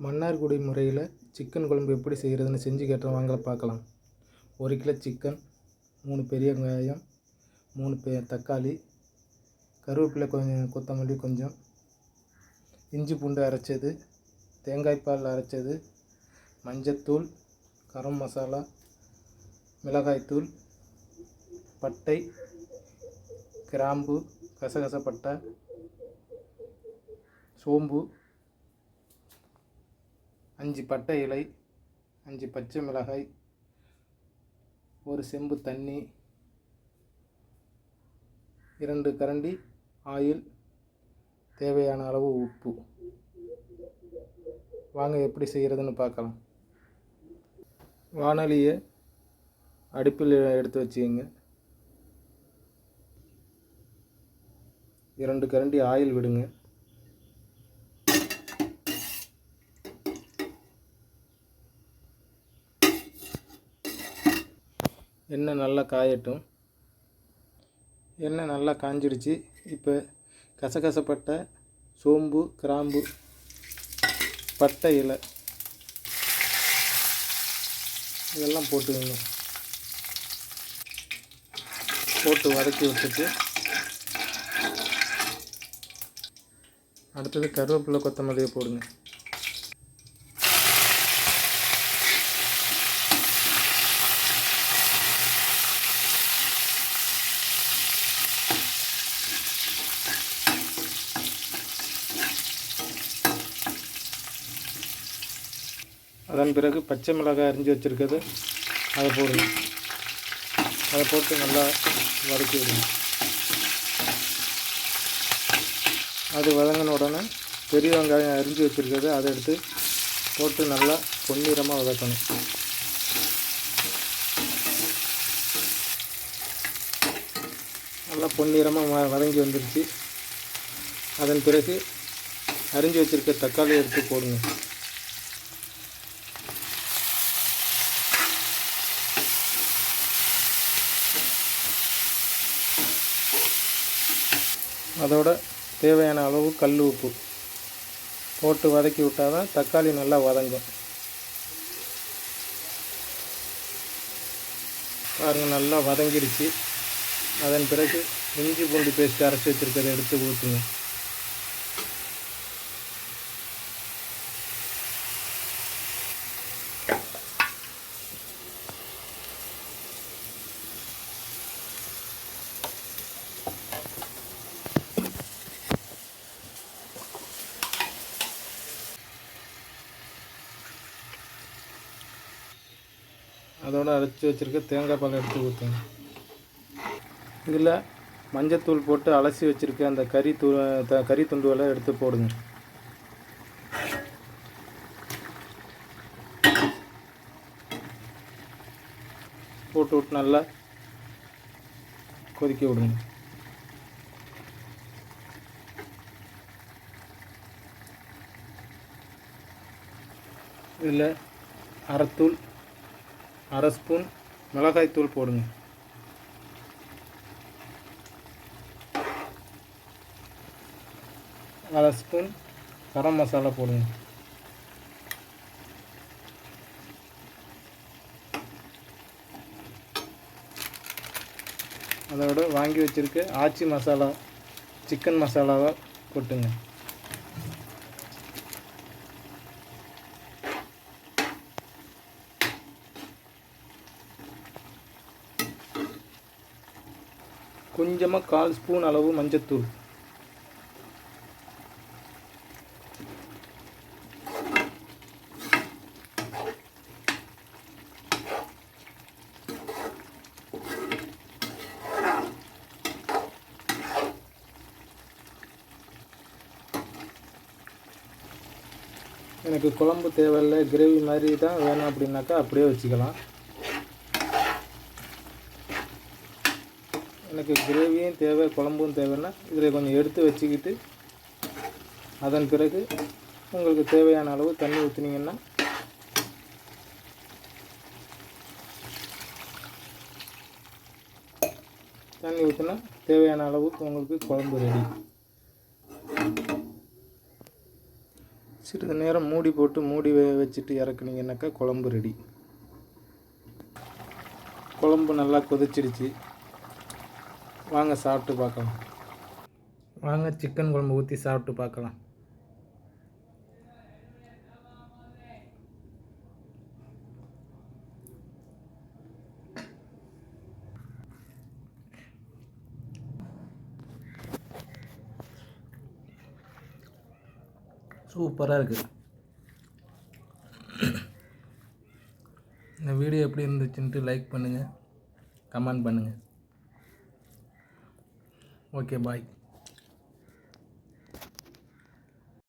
மன்னார்குடி முறையில் சிக்கன் குழம்பு எப்படி செய்கிறதுன்னு செஞ்சு கேட்டோம், வாங்க பார்க்கலாம். 1 கிலோ சிக்கன், 3 பெரிய வெங்காயம், 3 தக்காளி, கருவேப்பிலை கொஞ்சம், கொத்தமல்லி கொஞ்சம், இஞ்சி பூண்டு அரைச்சது, தேங்காய் பால் அரைச்சது, மஞ்சத்தூள், கரம் மசாலா, மிளகாய்த்தூள், பட்டை, கிராம்பு, கசகசப்பட்டை, சோம்பு, 5 பட்டை இலை, 5 பச்சை மிளகாய், 1 செம்பு தண்ணி, 2 கரண்டி ஆயில், தேவையான அளவு உப்பு. வாங்க எப்படி செய்கிறதுன்னு பார்க்கலாம். வாணலியை அடுப்பில் எடுத்து வச்சுக்கோங்க. 2 கரண்டி ஆயில் விடுங்க. எண்ணெய் நல்லா காயட்டும். எண்ணெய் நல்லா காஞ்சிடுச்சு. இப்போ கசகசப்பட்டை, சோம்பு, கிராம்பு, பட்டை இலை இதெல்லாம் போட்டுக்கோங்க. போட்டு வதக்கி விட்டுட்டு அடுத்தது கருவேப்பிலை, கொத்தமல்லியை போடுங்க. அதன் பிறகு பச்சை மிளகாய் அரிஞ்சு வச்சுருக்கிறது அதை போடுங்க. அதை போட்டு நல்லா வதக்கி விடுங்க. அது வதங்கின உடனே பெரிய வெங்காயம் அரிஞ்சு வச்சுருக்கிறது அதை எடுத்து போட்டு நல்லா பொன்னிறமாக வதக்கணும். நல்லா பொன்னிறமாக வதங்கி வந்துடுச்சு. அதன் பிறகு அரிஞ்சு வச்சுருக்க தக்காளி எடுத்து போடுங்க. அதோட தேவையான அளவு கல் உப்பு போட்டு வதக்கி விட்டால் தான் தக்காளி நல்லா வதங்கும். பாருங்கள், நல்லா வதங்கிடுச்சு. அதன் பிறகு இஞ்சி பூண்டு பேஸ்ட் அரைச்சி வச்சுருக்கிறத எடுத்து ஊற்றுங்க. அதோடு அரைச்சி வச்சுருக்க தேங்காய் பால் எடுத்து ஊற்றுங்க. இதில் மஞ்சத்தூள் போட்டு அலசி வச்சுருக்க அந்த கறி துண்டுகளை எடுத்து போடுங்க. போட்டு விட்டு நல்லா கொதிக்க விடுங்க. இதில் அரை ஸ்பூன் மிளகாய்த்தூள் போடுங்க. அரை ஸ்பூன் கரம் மசாலா போடுங்க. அதோட வாங்கி வச்சுருக்க ஆச்சி மசாலா, சிக்கன் மசாலாவை கொட்டுங்க. கொஞ்சமாக 1/4 ஸ்பூன் அளவு மஞ்சத்தூள், எனக்கு குழம்பு தேவையில்லை, கிரேவி மாதிரி தான் வேணும் அப்படின்னாக்கா அப்படியே வச்சுக்கலாம். எனக்கு கிரேவியும் தேவை, குழம்பும் தேவைன்னா இதில் கொஞ்சம் எடுத்து வச்சுக்கிட்டு அதன் பிறகு உங்களுக்கு தேவையான அளவு தண்ணி ஊற்றினீங்கன்னா தண்ணி ஊற்றினா தேவையான அளவுக்கு உங்களுக்கு குழம்பு ரெடி. சிறிது நேரம் மூடி போட்டு மூடி வச்சுட்டு இறக்குனீங்கன்னாக்கா குழம்பு ரெடி. குழம்பு நல்லா கொதிச்சிடுச்சு. வாங்க சாப்பிட்டு பார்க்கலாம். வாங்க சிக்கன் குழம்பு ஊற்றி சாப்பிட்டு பார்க்கலாம். சூப்பராக இருக்குது. இந்த வீடியோ எப்படி இருந்துச்சுன்ட்டு லைக் பண்ணுங்கள், கமெண்ட் பண்ணுங்கள். ஓகே, பாய்.